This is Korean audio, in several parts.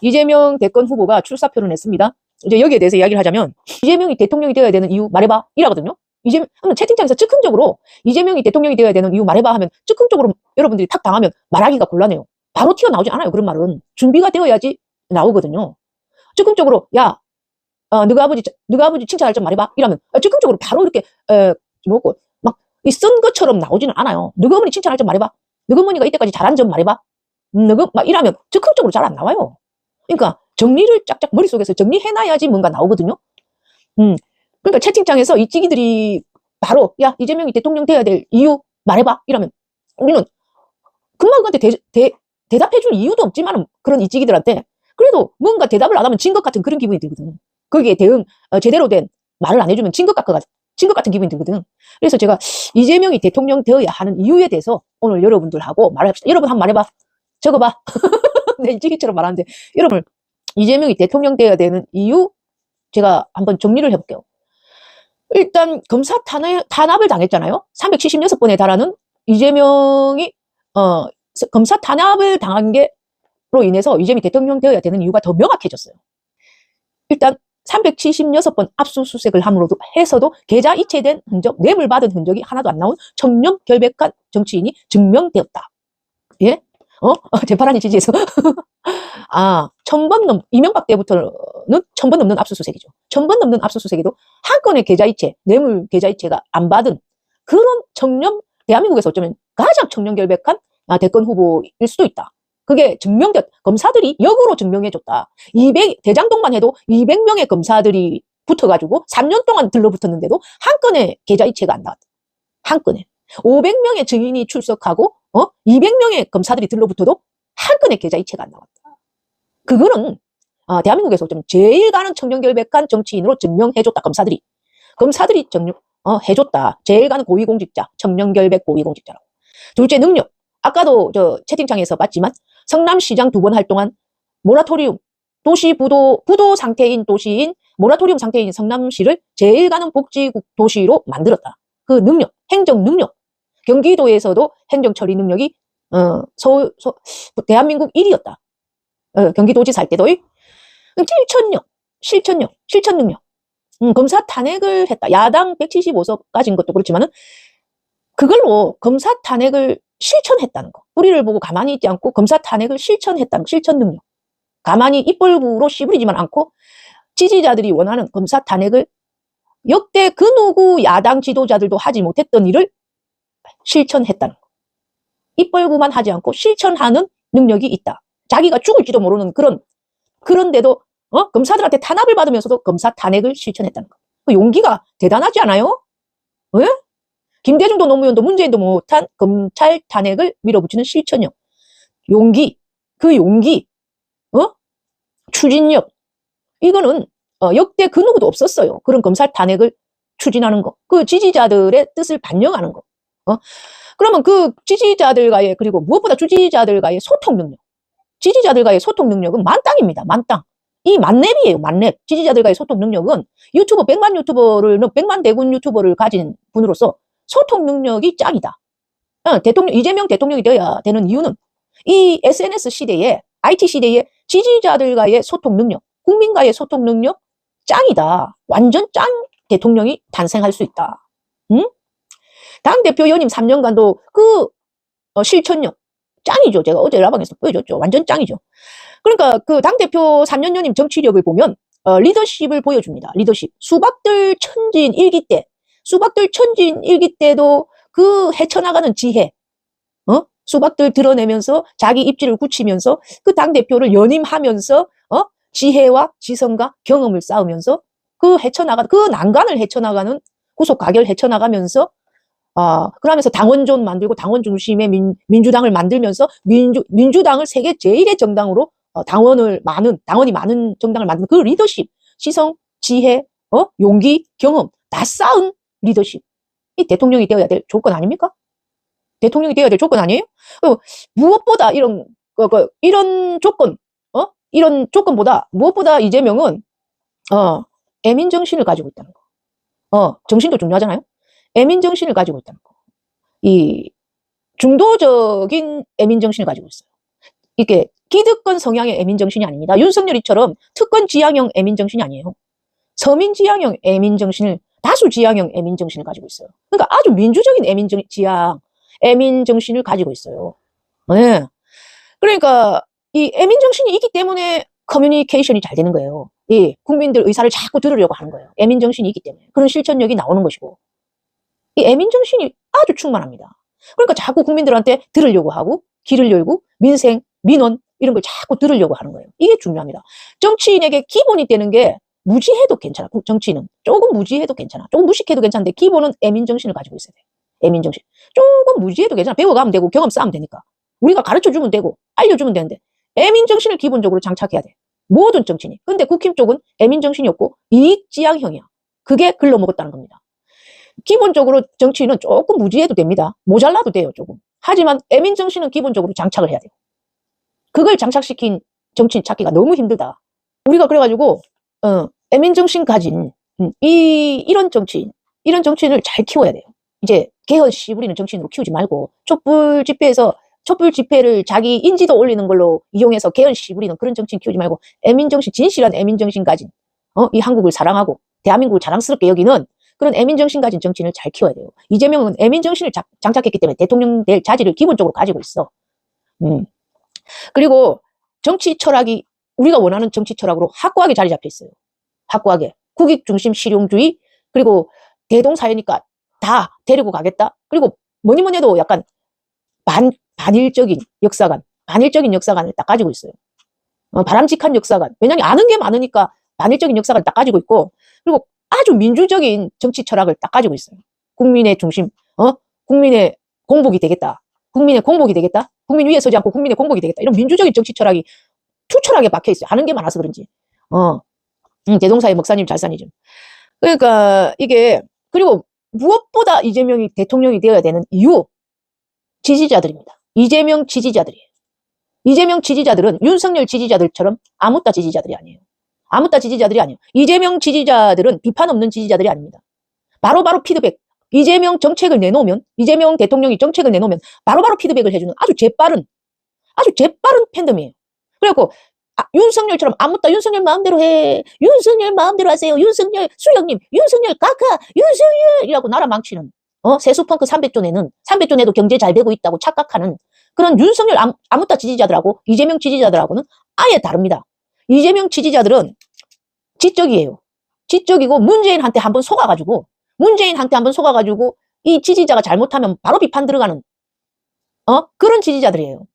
이재명 대권 후보가 출사표를 냈습니다. 이제 여기에 대해서 이야기를 하자면, 이재명이 대통령이 되어야 되는 이유 말해봐 이라거든요. 채팅창에서 즉흥적으로 이재명이 대통령이 되어야 되는 이유 말해봐 하면 즉흥적으로 여러분들이 탁 당하면 말하기가 곤란해요. 바로 튀어나오지 않아요. 그런 말은 준비가 되어야지 나오거든요. 즉흥적으로 야 너가 아버지 칭찬할 점 말해봐 이러면 즉흥적으로 바로 이렇게 뭐고 막 이 쓴 것처럼 나오지는 않아요. 너가 어머니 칭찬할 점 말해봐. 너가 어머니가 이때까지 잘한 점 말해봐. 너가 막 이러면 즉흥적으로 잘 안 나와요. 그러니까 정리를 쫙쫙 머릿속에서 정리해놔야지 뭔가 나오거든요. 그러니까 채팅창에서 이 찌기들이 바로 야 이재명이 대통령 돼야 될 이유 말해봐 이러면 우리는 금방 그한테 대답해줄 이유도 없지만 그런 이 찌기들한테 그래도 뭔가 대답을 안 하면 진 것 같은 그런 기분이 들거든. 거기에 대응 제대로 된 말을 안 해주면 진 것 같은 기분이 들거든. 그래서 제가 이재명이 대통령 되어야 하는 이유에 대해서 오늘 여러분들하고 말합시다. 여러분 한번 말해봐. 적어봐. 내 이찌기처럼 말하는데 여러분 이재명이 대통령 되어야 되는 이유 제가 한번 정리를 해볼게요. 일단 검사 탄압을 당했잖아요. 376번에 달하는 이재명이 검사 탄압을 당한 게로 인해서 이재명이 대통령 되어야 되는 이유가 더 명확해졌어요. 일단 376번 압수수색을 함으로도 해서도 계좌 이체된 흔적, 뇌물 받은 흔적이 하나도 안 나온 청렴결백한 정치인이 증명되었다. 예? 재파란이 지지해서 이명박 때부터는 1000번 넘는 압수수색이죠. 1000번 넘는 압수수색에도 한 건의 계좌이체, 뇌물 계좌이체가 안 받은 그런 대한민국에서 어쩌면 가장 청렴결백한 대권 후보일 수도 있다. 그게 검사들이 역으로 증명해줬다. 대장동만 해도 200명의 검사들이 붙어가지고 3년 동안 들러붙었는데도 한 건의 계좌이체가 안 나왔다. 한 건에. 500명의 증인이 출석하고 200명의 검사들이 들러붙어도 한 건의 계좌이체가 안 나왔다. 그거는 대한민국에서 좀 제일 가는 청렴결백한 정치인으로 증명해줬다. 검사들이 해줬다. 제일 가는 고위공직자, 청렴결백 고위공직자라고. 둘째 능력. 아까도 저 채팅창에서 봤지만 성남시장 2번 활동한 모라토리움 부도 상태인 도시인 모라토리움 상태인 성남시를 제일 가는 복지국 도시로 만들었다. 그 능력, 행정 능력. 경기도에서도 행정 처리 능력이 대한민국 1위였다. 경기도지사 할 때도 실천 능력. 검사 탄핵을 했다. 야당 175석 가진 것도 그렇지만은 그걸로 검사 탄핵을 실천했다는 거. 뿌리를 보고 가만히 있지 않고 검사 탄핵을 실천했다는 거. 실천 능력. 가만히 입벌구로 씨부리지만 않고 지지자들이 원하는 검사 탄핵을 역대 그 누구 야당 지도자들도 하지 못했던 일을 실천했다는 거. 입벌구만 하지 않고 실천하는 능력이 있다. 자기가 죽을지도 모르는 그런데도 검사들한테 탄압을 받으면서도 검사 탄핵을 실천했다는 거. 그 용기가 대단하지 않아요? 왜? 김대중도 노무현도 문재인도 못한 검찰 탄핵을 밀어붙이는 실천력, 용기, 추진력. 이거는 역대 그 누구도 없었어요. 그런 검찰 탄핵을 추진하는 거. 그 지지자들의 뜻을 반영하는 거. 그러면 그 지지자들과의 그리고 무엇보다 지지자들과의 소통 능력. 지지자들과의 소통 능력은 만땅입니다. 만땅. 이 만렙이에요. 만렙. 지지자들과의 소통 능력은 100만 대군 유튜버를 가진 분으로서 소통 능력이 짱이다. 이재명 대통령이 되어야 되는 이유는 이 SNS 시대에, IT 시대에 지지자들과의 소통 능력, 국민과의 소통 능력 짱이다. 완전 짱 대통령이 탄생할 수 있다. 응? 당대표 연임 3년간도 그 실천력 짱이죠. 제가 어제 라방에서 보여줬죠. 완전 짱이죠. 그러니까 그 당대표 3년 연임 정치력을 보면 리더십을 보여줍니다. 리더십. 수박들 천진 일기 때도 그 헤쳐나가는 지혜, 수박들 드러내면서 자기 입지를 굳히면서 그 당대표를 연임하면서, 지혜와 지성과 경험을 쌓으면서 그 난간을 헤쳐나가는 구속 가결 헤쳐나가면서, 그러면서 당원존 만들고 당원 중심의 민주당을 만들면서 민주당을 세계 제1의 정당으로 당원이 많은 정당을 만드는 그 리더십, 시성, 지혜, 용기, 경험 다 쌓은 리더십. 이 대통령이 되어야 될 조건 아닙니까? 대통령이 되어야 될 조건 아니에요? 무엇보다 이런 조건보다 무엇보다 이재명은 애민 정신을 가지고 있다는 거. 정신도 중요하잖아요. 애민 정신을 가지고 있다는 거. 이 중도적인 애민 정신을 가지고 있어요. 이게 기득권 성향의 애민정신이 아닙니다. 윤석열이처럼 특권 지향형 애민정신이 아니에요. 서민 지향형 애민정신을, 다수 지향형 애민정신을 가지고 있어요. 그러니까 아주 민주적인 지향, 애민정신을 가지고 있어요. 네. 그러니까 이 애민정신이 있기 때문에 커뮤니케이션이 잘 되는 거예요. 이 국민들 의사를 자꾸 들으려고 하는 거예요. 애민정신이 있기 때문에. 그런 실천력이 나오는 것이고. 이 애민정신이 아주 충만합니다. 그러니까 자꾸 국민들한테 들으려고 하고, 귀를 열고, 민생, 민원, 이런 걸 자꾸 들으려고 하는 거예요. 이게 중요합니다. 정치인에게 기본이 되는 게 무지해도 괜찮아. 정치인은. 조금 무지해도 괜찮아. 조금 무식해도 괜찮은데 기본은 애민정신을 가지고 있어야 돼. 애민정신. 조금 무지해도 괜찮아. 배워가면 되고 경험 쌓으면 되니까. 우리가 가르쳐주면 되고 알려주면 되는데 애민정신을 기본적으로 장착해야 돼. 모든 정치인이. 근데 국힘 쪽은 애민정신이 없고 이익지향형이야. 그게 글러먹었다는 겁니다. 기본적으로 정치인은 조금 무지해도 됩니다. 모자라도 돼요, 조금. 하지만 애민정신은 기본적으로 장착을 해야 돼요. 그걸 장착시킨 정치인 찾기가 너무 힘들다. 우리가 그래가지고 애민정신 가진 이런 정치인을 잘 키워야 돼요. 이제 개헌 씨 부리는 정치인으로 키우지 말고 촛불 집회를 자기 인지도 올리는 걸로 이용해서 개헌 씨 부리는 그런 정치인 키우지 말고 애민정신, 진실한 애민정신 가진 이 한국을 사랑하고 대한민국을 자랑스럽게 여기는 그런 애민정신 가진 정치인을 잘 키워야 돼요. 이재명은 애민정신을 장착했기 때문에 대통령 될 자질을 기본적으로 가지고 있어. 그리고 정치 철학이 우리가 원하는 정치 철학으로 확고하게 자리 잡혀 있어요. 확고하게. 국익 중심 실용주의, 그리고 대동사회니까 다 데리고 가겠다. 그리고 뭐니 해도 약간 반일적인 역사관을 딱 가지고 있어요. 바람직한 역사관. 왜냐하면 아는 게 많으니까 반일적인 역사관을 딱 가지고 있고, 그리고 아주 민주적인 정치 철학을 딱 가지고 있어요. 국민의 중심, 국민의 공복이 되겠다. 국민의 공복이 되겠다. 국민 위에 서지 않고 국민의 공복이 되겠다. 이런 민주적인 정치 철학이 투철하게 박혀 있어요. 아는 게 많아서 그런지. 대동사의 목사님 잘사니즘. 그러니까 이게, 그리고 무엇보다 이재명이 대통령이 되어야 되는 이유, 지지자들입니다. 이재명 지지자들이에요. 이재명 지지자들은 윤석열 지지자들처럼 아무따 지지자들이 아니에요. 아무따 지지자들이 아니에요. 이재명 지지자들은 비판 없는 지지자들이 아닙니다. 바로바로 피드백. 이재명 정책을 내놓으면, 이재명 대통령이 정책을 내놓으면 바로바로 피드백을 해주는 아주 재빠른 팬덤이에요. 그래갖고 윤석열처럼 아무따 윤석열 마음대로 해. 윤석열 마음대로 하세요. 윤석열 수령님, 윤석열 카카, 윤석열이라고 나라 망치는 세수펑크 300조 내는, 300조 내도 경제 잘 되고 있다고 착각하는 그런 윤석열 아무따 지지자들하고 이재명 지지자들하고는 아예 다릅니다. 이재명 지지자들은 지적이에요. 지적이고 문재인한테 한번 속아가지고 이 지지자가 잘못하면 바로 비판 들어가는 그런 지지자들이에요.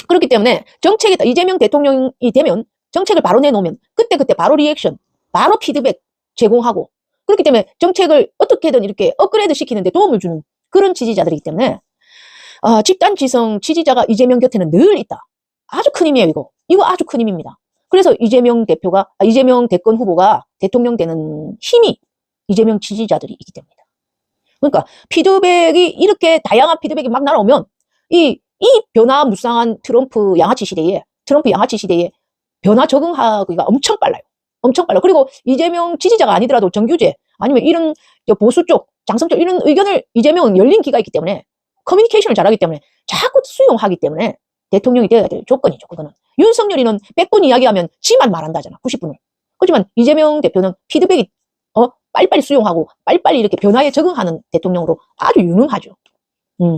그렇기 때문에 이재명 대통령이 되면 정책을 바로 내놓으면 그때 바로 리액션, 바로 피드백 제공하고, 그렇기 때문에 정책을 어떻게든 이렇게 업그레이드 시키는데 도움을 주는 그런 지지자들이기 때문에 집단 지성 지지자가 이재명 곁에는 늘 있다. 아주 큰 힘이에요, 이거 아주 큰 힘입니다. 그래서 이재명 대권 후보가 대통령 되는 힘이 이재명 지지자들이 있기 때문이다. 그러니까 피드백이 이렇게 다양한 피드백이 막 날아오면 이 변화무쌍한 트럼프 양아치 시대에 변화 적응하기가 엄청 빨라요. 엄청 빨라. 그리고 이재명 지지자가 아니더라도 정규제 아니면 이런 보수 쪽, 장성 쪽 이런 의견을 이재명은 열린 귀가 있기 때문에 커뮤니케이션을 잘하기 때문에 자꾸 수용하기 때문에 대통령이 되어야 될 조건이죠. 그거는. 윤석열이는 100분 이야기하면 지만 말한다잖아. 90분을. 하지만 이재명 대표는 피드백이 빨리빨리 수용하고 빨리빨리 이렇게 변화에 적응하는 대통령으로 아주 유능하죠.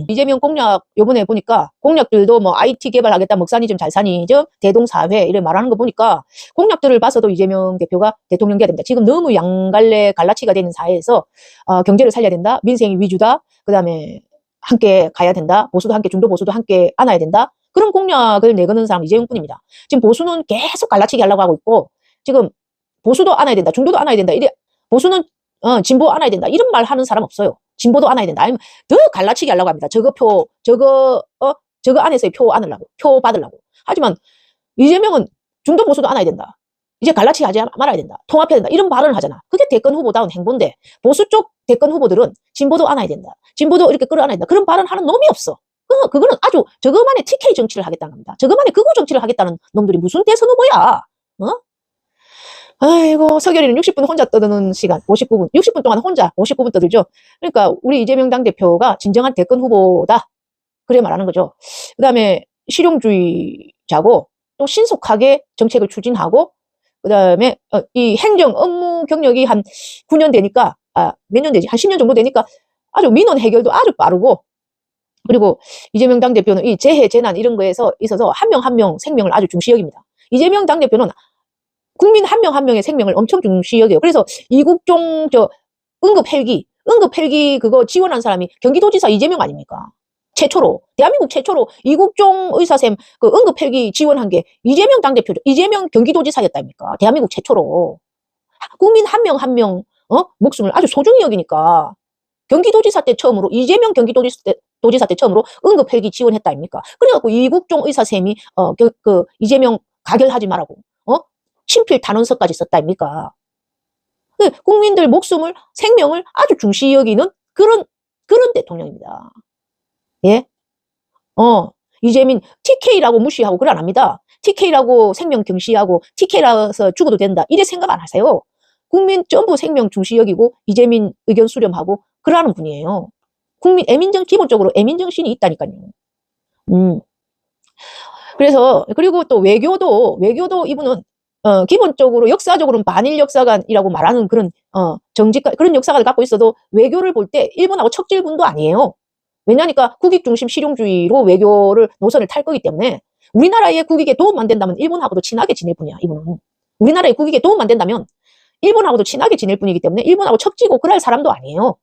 이재명 공약 요번에 보니까 공약들도 뭐 IT 개발하겠다, 목사니즘, 잘사니즘, 대동사회 이래 말하는 거 보니까 공약들을 봐서도 이재명 대표가 대통령 돼야 됩니다. 지금 너무 갈라치기가 되는 사회에서 경제를 살려야 된다, 민생이 위주다, 그 다음에 함께 가야 된다, 보수도 함께, 중도 보수도 함께 안아야 된다, 그런 공약을 내거는 사람 이재명뿐입니다. 지금 보수는 계속 갈라치기 하려고 하고 있고, 지금 보수도 안아야 된다, 중도도 안아야 된다, 이래 보수는 진보 안아야 된다 이런 말 하는 사람 없어요. 진보도 안아야 된다. 아니면 더 갈라치기 하려고 합니다. 저거 안에서의 표 안으려고, 표 받으려고. 하지만 이재명은 중도 보수도 안아야 된다. 이제 갈라치기 하지 말아야 된다. 통합해야 된다. 이런 발언을 하잖아. 그게 대권 후보다운 행보인데, 보수 쪽 대권 후보들은 진보도 안아야 된다. 진보도 이렇게 끌어안아야 된다. 그런 발언 하는 놈이 없어. 그거는 아주 저거만의 TK 정치를 하겠다는 겁니다. 저거만의 극우 정치를 하겠다는 놈들이 무슨 대선 후보야. 아이고, 서결이는 60분 혼자 떠드는 시간, 59분. 60분 동안 혼자 59분 떠들죠. 그러니까 우리 이재명 당대표가 진정한 대권 후보다. 그래 말하는 거죠. 그 다음에 실용주의자고 또 신속하게 정책을 추진하고 그다음에 이 행정 업무 경력이 한 9년 되니까 몇 년 되지? 한 10년 정도 되니까 아주 민원 해결도 아주 빠르고 그리고 이재명 당대표는 이 재해 재난 이런 거에서 있어서 한 명 한 명 생명을 아주 중시 여깁니다. 이재명 당대표는 국민 한 명 한 명의 생명을 엄청 중시 여겨요. 그래서 이국종 응급 헬기 그거 지원한 사람이 경기도지사 이재명 아닙니까? 최초로 대한민국 최초로 이국종 의사쌤 그 응급 헬기 지원한 게 이재명 당대표죠. 이재명 경기도지사였다니까. 대한민국 최초로 국민 한 명 한 명 목숨을 아주 소중히 여기니까 경기도지사 때 처음으로 이재명 경기도지사 때 처음으로 응급 헬기 지원했다 아닙니까? 그래갖고 이국종 의사쌤이 그 이재명 가결하지 말라고 친필 단원서까지 썼다 아닙니까? 국민들 목숨을 생명을 아주 중시 여기는 그런 대통령입니다. 예? 이재민 TK라고 무시하고 그래 안 합니다. TK라고 생명 경시하고 TK라서 죽어도 된다. 이래 생각 안 하세요. 국민 전부 생명 중시 여기고 이재민 의견 수렴하고 그러는 분이에요. 국민 기본적으로 애민정신이 있다니까요. 그래서 그리고 또 외교도 이분은 기본적으로 역사적으로는 반일 역사관이라고 말하는 그런 그런 역사관을 갖고 있어도 외교를 볼 때 일본하고 척질분도 아니에요. 왜냐니까 국익 중심 실용주의로 외교를 노선을 탈 거기 때문에 우리나라의 국익에 도움 안 된다면 일본하고도 친하게 지낼 뿐이야. 이분은 우리나라의 국익에 도움 안 된다면 일본하고도 친하게 지낼 뿐이기 때문에 일본하고 척지고 그럴 사람도 아니에요.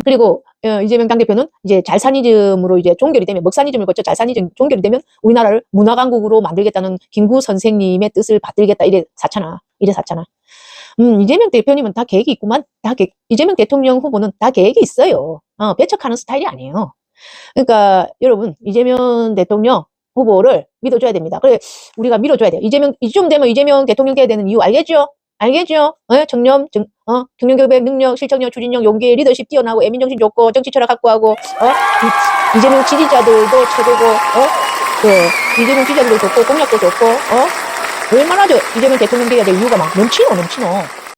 그리고 이재명 당대표는 이제 잘사니즘으로 이제 종결이 되면 먹사니즘을 거쳐 잘사니즘 종결이 되면 우리나라를 문화강국으로 만들겠다는 김구 선생님의 뜻을 받들겠다 이래 사잖아. 이재명 대표님은 다 계획이 있구만. 이재명 대통령 후보는 다 계획이 있어요. 배척하는 스타일이 아니에요. 그러니까 여러분 이재명 대통령 후보를 믿어줘야 됩니다. 그래 우리가 밀어줘야 돼요. 이쯤 되면 이재명 대통령 돼야 되는 이유 알겠죠? 청렴, 경영경백 능력, 실천력, 추진력, 용기, 리더십 뛰어나고 애민정신 좋고 정치 철학 확고하고 이재명 지지자들도 최고고 이재명 지지자들도 좋고 공약도 좋고 얼마나 이재명 대통령 돼야 될 이유가 막 넘치노.